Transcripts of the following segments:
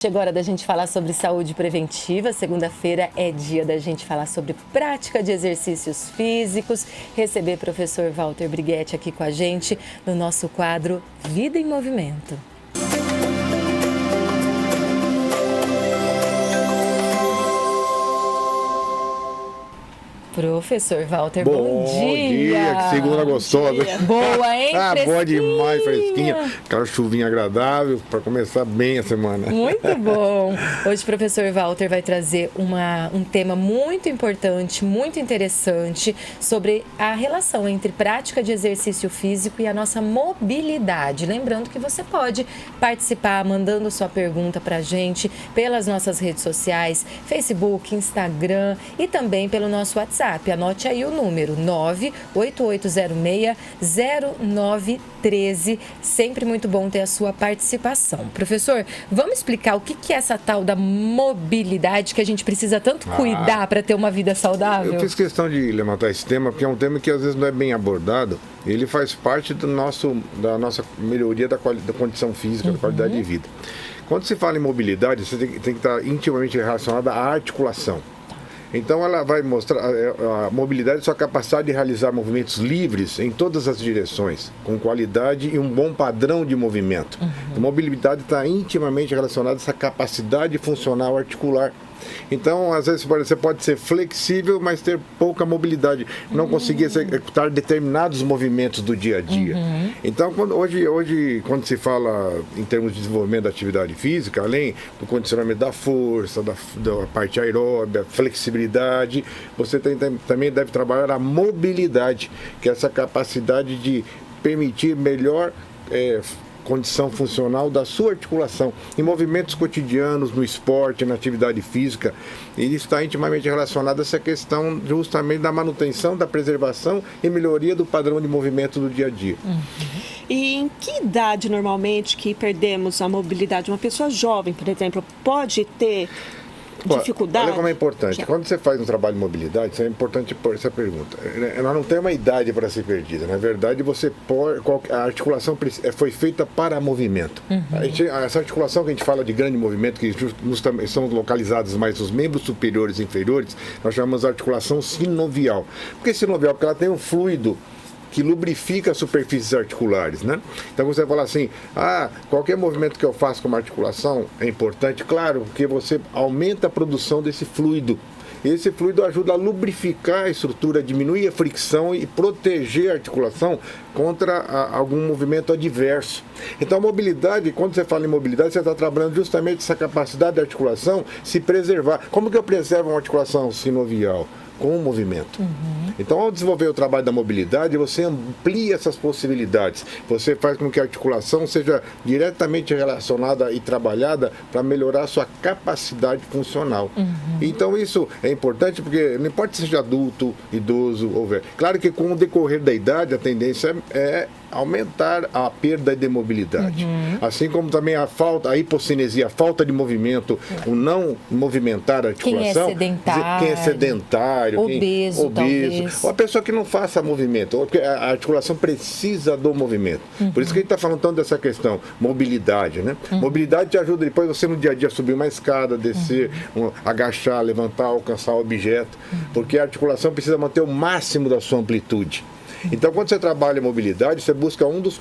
Chegou a hora da gente falar sobre saúde preventiva. Segunda-feira é dia da gente falar sobre prática de exercícios físicos. Receber o professor Walter Briguetti aqui com a gente no nosso quadro Vida em Movimento. Professor Walter, bom dia! Que segunda gostosa! Boa, hein? Boa demais, fresquinha. Aquela chuvinha agradável para começar bem a semana. Muito bom! Hoje o professor Walter vai trazer um tema muito importante, muito interessante, sobre a relação entre prática de exercício físico e a nossa mobilidade. Lembrando que você pode participar mandando sua pergunta para a gente pelas nossas redes sociais, Facebook, Instagram e também pelo nosso WhatsApp. Anote aí o número 98806-0913. Sempre muito bom ter a sua participação. Professor, vamos explicar o que é essa tal da mobilidade que a gente precisa tanto cuidar para ter uma vida saudável? Eu fiz questão de levantar esse tema porque é um tema que às vezes não é bem abordado. Ele faz parte da nossa melhoria da condição física, da qualidade de vida. Quando se fala em mobilidade, você tem que estar intimamente relacionada à articulação. Então ela vai mostrar a mobilidade, sua capacidade de realizar movimentos livres em todas as direções, com qualidade e um bom padrão de movimento. A mobilidade está intimamente relacionada a essa capacidade funcional articular. Então, às vezes, você pode ser flexível, mas ter pouca mobilidade, não conseguir executar determinados movimentos do dia a dia. Então, hoje, quando se fala em termos de desenvolvimento da atividade física, além do condicionamento da força, da parte aeróbica, flexibilidade, você também deve trabalhar a mobilidade, que é essa capacidade de permitir melhor condição funcional da sua articulação. Em movimentos cotidianos, no esporte, na atividade física, ele está intimamente relacionado a essa questão justamente da manutenção, da preservação e melhoria do padrão de movimento do dia a dia. E em que idade, normalmente, que perdemos a mobilidade? Uma pessoa jovem, por exemplo, pode ter dificuldade? Olha como é importante. Quando você faz um trabalho de mobilidade, isso é importante pôr essa pergunta. Ela não tem uma idade para ser perdida. Na verdade, a articulação foi feita para movimento. Essa articulação que a gente fala de grande movimento, que são localizados mais os membros superiores e inferiores, nós chamamos de articulação sinovial. Por que sinovial? Porque ela tem um fluido que lubrifica as superfícies articulares, né? Então você fala assim, qualquer movimento que eu faço com uma articulação é importante, claro, porque você aumenta a produção desse fluido. Esse fluido ajuda a lubrificar a estrutura, diminuir a fricção e proteger a articulação contra algum movimento adverso. Então a mobilidade, quando você fala em mobilidade, você está trabalhando justamente essa capacidade da articulação se preservar. Como que eu preservo uma articulação sinovial? Com o movimento. Então, ao desenvolver o trabalho da mobilidade, você amplia essas possibilidades. Você faz com que a articulação seja diretamente relacionada e trabalhada para melhorar a sua capacidade funcional. Então, isso é importante porque não importa se seja adulto, idoso ou velho. Claro que com o decorrer da idade, a tendência é aumentar a perda de mobilidade. Assim como também a hipocinesia, a falta de movimento, o não movimentar a articulação. Quem é sedentário, obeso, ou a pessoa que não faça movimento, porque a articulação precisa do movimento. Por isso que a gente está falando tanto dessa questão, mobilidade, né? Mobilidade te ajuda depois você no dia a dia subir uma escada, descer, agachar, levantar, alcançar o objeto, porque a articulação precisa manter o máximo da sua amplitude. Então, quando você trabalha mobilidade, você busca um dos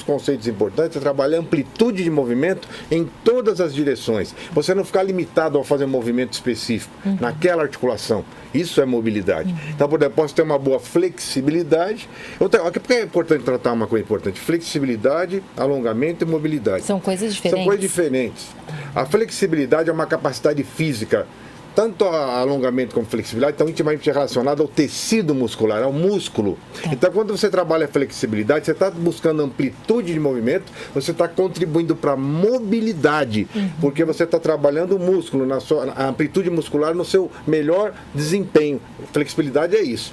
conceitos importantes, é trabalhar amplitude de movimento em todas as direções. Você não ficar limitado a fazer um movimento específico naquela articulação. Isso é mobilidade. Então, por exemplo, posso ter uma boa flexibilidade. Por que é importante tratar uma coisa importante? Flexibilidade, alongamento e mobilidade. São coisas diferentes? São coisas diferentes. A flexibilidade é uma capacidade física. Tanto alongamento como flexibilidade estão intimamente relacionados ao tecido muscular, ao músculo. Então, quando você trabalha a flexibilidade, você está buscando amplitude de movimento, você está contribuindo para a mobilidade, porque você está trabalhando o músculo, a amplitude muscular no seu melhor desempenho. Flexibilidade é isso.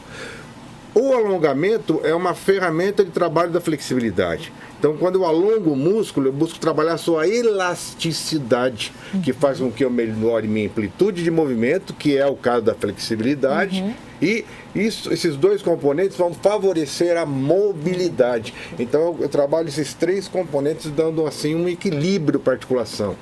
O alongamento é uma ferramenta de trabalho da flexibilidade. Então, quando eu alongo o músculo, eu busco trabalhar a sua elasticidade, que faz com que eu melhore minha amplitude de movimento, que é o caso da flexibilidade, e Esses dois componentes vão favorecer a mobilidade. Então eu trabalho esses 3 componentes dando assim um equilíbrio para a articulação.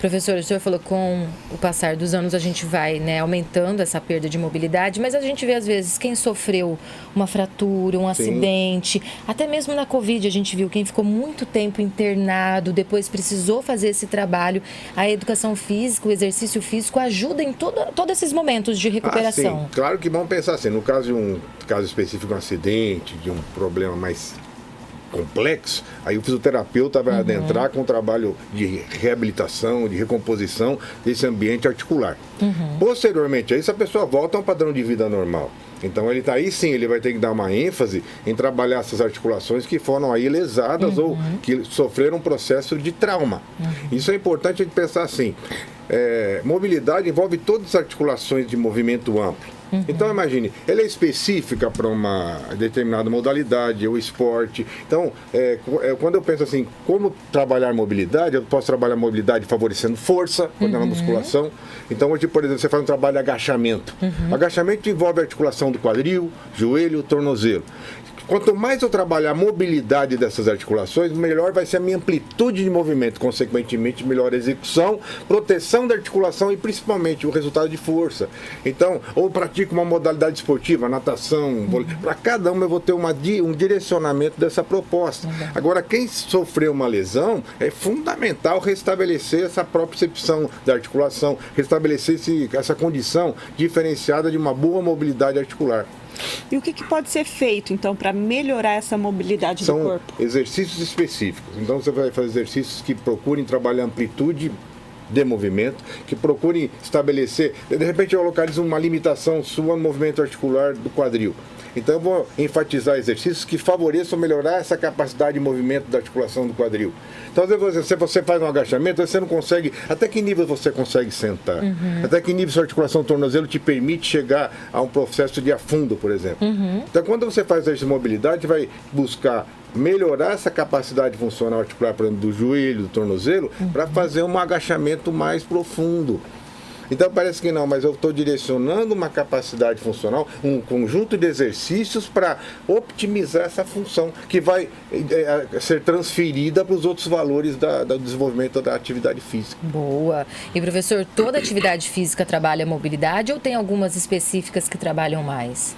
Professor, o senhor falou que com o passar dos anos a gente vai, né, aumentando essa perda de mobilidade, mas a gente vê às vezes quem sofreu uma fratura, um acidente, até mesmo na Covid a gente viu quem ficou muito tempo internado, depois precisou fazer esse trabalho. A educação física, o exercício físico ajuda em todos esses momentos de recuperação. Sim. Claro que vamos pensar assim, no caso de um caso específico de um acidente, de um problema mais complexo, aí o fisioterapeuta vai adentrar com um trabalho de reabilitação, de recomposição desse ambiente articular. Posteriormente a isso, a pessoa volta a um padrão de vida normal. Então aí sim, ele vai ter que dar uma ênfase em trabalhar essas articulações que foram aí lesadas ou que sofreram um processo de trauma. Isso é importante a gente pensar assim, mobilidade envolve todas as articulações de movimento amplo. Então imagine, ela é específica para uma determinada modalidade ou esporte. Então, quando eu penso assim, como trabalhar mobilidade, eu posso trabalhar mobilidade favorecendo força, quando é na musculação. Então hoje, por exemplo, você faz um trabalho de agachamento. Agachamento envolve a articulação do quadril, joelho, tornozelo. Quanto mais eu trabalhar a mobilidade dessas articulações, melhor vai ser a minha amplitude de movimento, consequentemente melhor a execução, proteção da articulação e principalmente o resultado de força. Então, ou pratico uma modalidade esportiva, natação, vôlei, para cada uma eu vou ter um direcionamento dessa proposta. Agora, quem sofreu uma lesão, é fundamental restabelecer essa propriocepção da articulação, restabelecer essa condição diferenciada de uma boa mobilidade articular. E o que pode ser feito, então, para melhorar essa mobilidade do corpo? São exercícios específicos. Então, você vai fazer exercícios que procurem trabalhar amplitude de movimento, que procurem estabelecer, de repente eu localizo uma limitação sua no movimento articular do quadril. Então eu vou enfatizar exercícios que favoreçam melhorar essa capacidade de movimento da articulação do quadril. Então às vezes se você faz um agachamento, você não consegue, até que nível você consegue sentar? Até que nível sua articulação do tornozelo te permite chegar a um processo de afundo, por exemplo. Então quando você faz exercício de mobilidade, vai buscar melhorar essa capacidade funcional articular, por exemplo, do joelho, do tornozelo, para fazer um agachamento mais profundo. Então parece que não, mas eu estou direcionando uma capacidade funcional, um conjunto de exercícios para optimizar essa função, que vai ser transferida para os outros valores do desenvolvimento da atividade física. Boa. E professor, toda atividade física trabalha mobilidade ou tem algumas específicas que trabalham mais?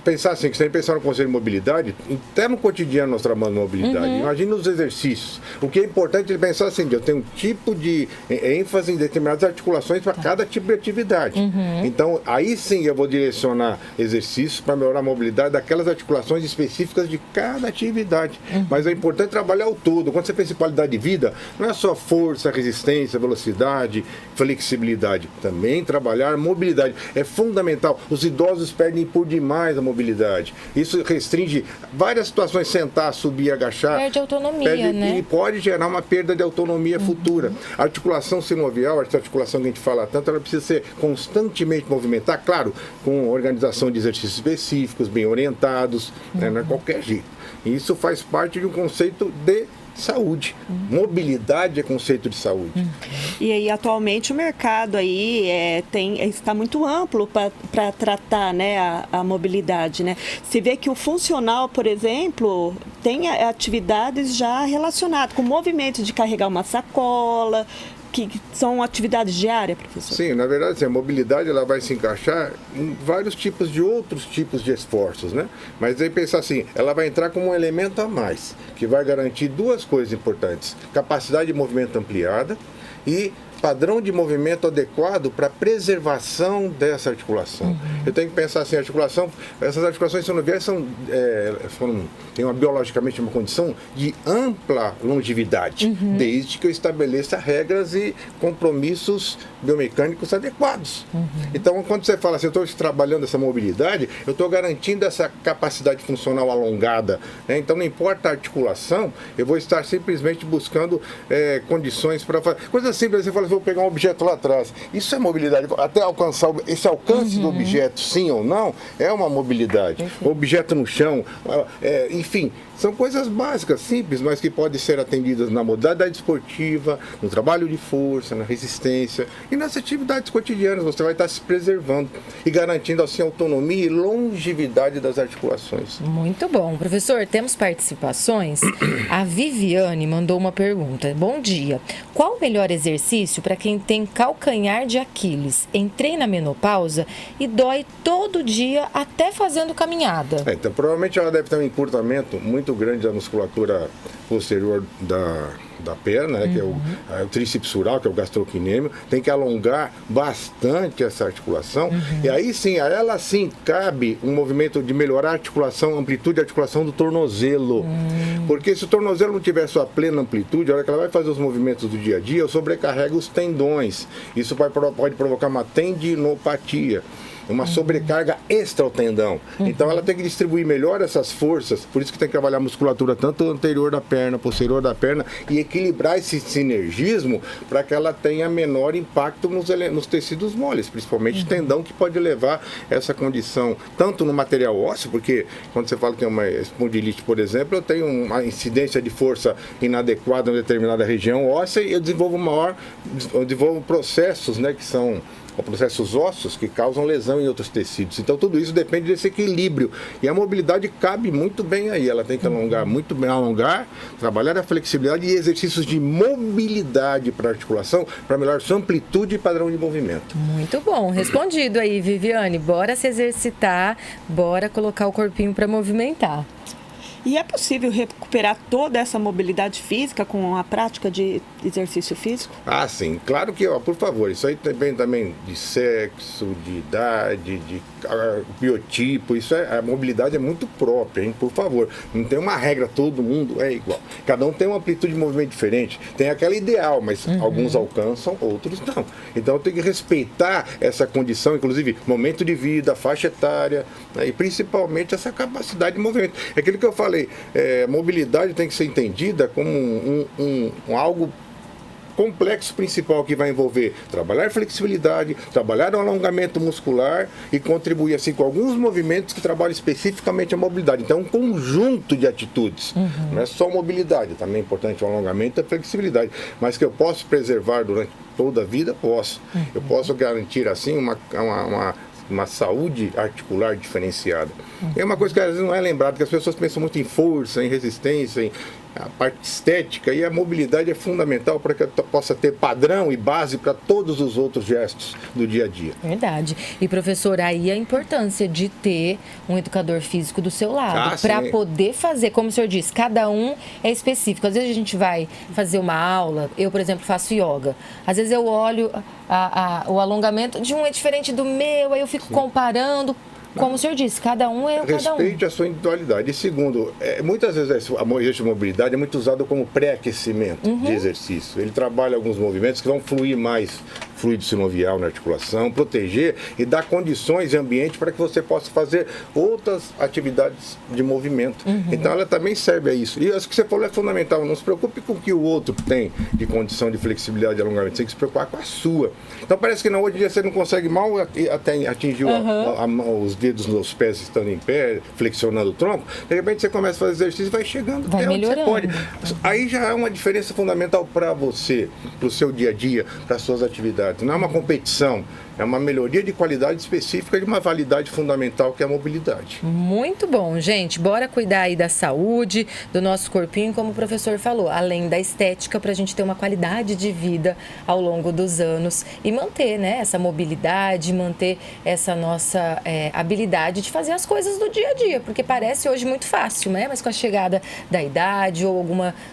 Pensar assim, que se a gente pensar no conceito de mobilidade, até no cotidiano nós trabalhamos mobilidade. Imagina os exercícios. O que é importante é pensar assim, eu tenho um tipo de ênfase em determinadas articulações para cada tipo de atividade. Então, aí sim eu vou direcionar exercícios para melhorar a mobilidade daquelas articulações específicas de cada atividade. Mas é importante trabalhar o todo. Quando você pensa em qualidade de vida, não é só força, resistência, velocidade, flexibilidade. Também trabalhar mobilidade. É fundamental. Os idosos perdem por demais a mobilidade. Isso restringe várias situações, sentar, subir, agachar. Perde autonomia, né? E pode gerar uma perda de autonomia futura. A articulação sinovial, essa articulação que a gente fala tanto, ela precisa ser constantemente movimentar, claro, com organização de exercícios específicos, bem orientados, né, não é qualquer jeito. E isso faz parte de um conceito de saúde. Mobilidade é conceito de saúde. E aí, atualmente, o mercado aí está muito amplo para tratar, né, a mobilidade, né? Se vê que o funcional, por exemplo, tem atividades já relacionadas com o movimento de carregar uma sacola, que são atividades diárias, professor? Sim, na verdade, assim, a mobilidade ela vai se encaixar em vários tipos de outros tipos de esforços, né? Mas aí pensar assim, ela vai entrar como um elemento a mais, que vai garantir duas coisas importantes: capacidade de movimento ampliada e padrão de movimento adequado para preservação dessa articulação. Eu tenho que pensar assim, essas articulações sinoviais têm biologicamente uma condição de ampla longevidade, desde que eu estabeleça regras e compromissos biomecânicos adequados. Então, quando você fala assim, eu estou trabalhando essa mobilidade, eu estou garantindo essa capacidade funcional alongada, né? Então, não importa a articulação, eu vou estar simplesmente buscando condições para fazer. Coisa simples, você fala, vou pegar um objeto lá atrás. Isso é mobilidade. Até alcançar esse alcance do objeto, sim ou não, é uma mobilidade. O objeto no chão, enfim, São coisas básicas, simples, mas que podem ser atendidas na modalidade esportiva, no trabalho de força, na resistência e nas atividades cotidianas. Você vai estar se preservando e garantindo assim autonomia e longevidade das articulações. Muito bom. Professor, temos participações. A Viviane mandou uma pergunta. Bom dia. Qual o melhor exercício para quem tem calcanhar de Aquiles? Entrei na menopausa e dói todo dia, até fazendo caminhada. Então, provavelmente ela deve ter um encurtamento muito grande da musculatura posterior da perna, né, que é o tríceps sural, que é o gastrocnêmio. Tem que alongar bastante essa articulação. E aí sim, a ela sim cabe um movimento de melhorar a articulação, a amplitude de articulação do tornozelo. Porque se o tornozelo não tiver sua plena amplitude, a hora que ela vai fazer os movimentos do dia a dia, sobrecarrega os tendões. Isso pode provocar uma tendinopatia, uma sobrecarga extra ao tendão. Então ela tem que distribuir melhor essas forças, por isso que tem que trabalhar a musculatura tanto anterior da perna, posterior da perna, e equilibrar esse sinergismo para que ela tenha menor impacto nos tecidos moles, principalmente tendão, que pode levar essa condição tanto no material ósseo, porque quando você fala que é uma espondilite, por exemplo, eu tenho uma incidência de força inadequada em determinada região óssea e eu desenvolvo processos, né, que são processos ósseos que causam lesão em outros tecidos. Então tudo isso depende desse equilíbrio. E a mobilidade cabe muito bem aí. Ela tem que alongar muito bem, trabalhar a flexibilidade e exercícios de mobilidade para a articulação, para melhorar sua amplitude e padrão de movimento. Muito bom. Respondido aí, Viviane. Bora se exercitar, bora colocar o corpinho para movimentar. E é possível recuperar toda essa mobilidade física com a prática de exercício físico? Ah, sim. Claro que, por favor, isso aí depende também de sexo, de idade, de biotipo. A mobilidade é muito própria, hein? Por favor. Não tem uma regra, todo mundo é igual. Cada um tem uma amplitude de movimento diferente. Tem aquela ideal, mas alguns alcançam, outros não. Então eu tenho que respeitar essa condição, inclusive momento de vida, faixa etária, né? E principalmente essa capacidade de movimento. É aquilo que eu falei, mobilidade tem que ser entendida como algo complexo principal que vai envolver trabalhar flexibilidade, trabalhar o alongamento muscular e contribuir assim com alguns movimentos que trabalham especificamente a mobilidade. Então, um conjunto de atitudes. Não é só mobilidade, também é importante o alongamento e a flexibilidade, mas que eu posso preservar durante toda a vida, posso. Eu posso garantir assim uma saúde articular diferenciada. É uma coisa que às vezes não é lembrado, que as pessoas pensam muito em força, em resistência, em a parte estética, e a mobilidade é fundamental para que eu possa ter padrão e base para todos os outros gestos do dia a dia. Verdade. E, professor, aí a importância de ter um educador físico do seu lado, para poder fazer, como o senhor disse, cada um é específico. Às vezes a gente vai fazer uma aula, eu, por exemplo, faço yoga. Às vezes eu olho o alongamento de um é diferente do meu, aí eu fico comparando. Como o senhor disse, cada um é cada um. Respeite a sua individualidade. E segundo, muitas vezes esse exercício de mobilidade é muito usado como pré-aquecimento de exercício. Ele trabalha alguns movimentos que vão fluir mais fluido sinovial na articulação, proteger e dar condições e ambiente para que você possa fazer outras atividades de movimento. Então ela também serve a isso. E acho que você falou é fundamental. Não se preocupe com o que o outro tem de condição de flexibilidade e alongamento. Você tem que se preocupar com a sua. Então parece que hoje em dia você não consegue mal até atingir os dedos nos pés estando em pé, flexionando o tronco. De repente você começa a fazer exercício e vai chegando até onde você pode. Aí já é uma diferença fundamental para você, para o seu dia a dia, para as suas atividades. Não é uma competição, é uma melhoria de qualidade específica de uma validade fundamental que é a mobilidade. Muito bom, gente. Bora cuidar aí da saúde, do nosso corpinho, como o professor falou, além da estética, para a gente ter uma qualidade de vida ao longo dos anos e manter, né, essa mobilidade, manter essa nossa habilidade de fazer as coisas do dia a dia, porque parece hoje muito fácil, né? Mas com a chegada da idade ou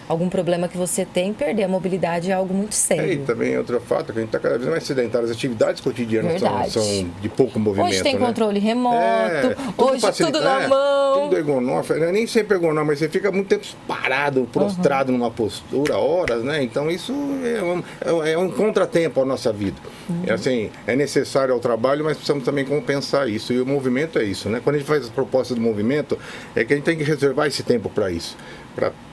algum problema que você tem, perder a mobilidade é algo muito sério. E também outro fato, que a gente está cada vez mais sedentário, as atividades cotidianas são de pouco movimento. Hoje tem controle remoto, hoje tudo na mão. Tudo ergonômico, nem sempre ergonômico, mas você fica muito tempo parado, prostrado numa postura, horas, né? Então isso é um contratempo à nossa vida. É necessário ao trabalho, mas precisamos também compensar isso. E o movimento é isso, né? Quando a gente faz as propostas do movimento, é que a gente tem que reservar esse tempo para isso.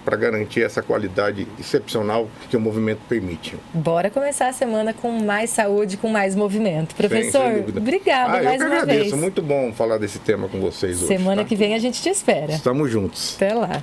para garantir essa qualidade excepcional que o movimento permite. Bora começar a semana com mais saúde, com mais movimento. Professor, sem dúvida. obrigada mais eu que uma agradeço. vez. Muito bom falar desse tema com vocês hoje. Semana tá? que vem a gente te espera. Estamos juntos. Até lá.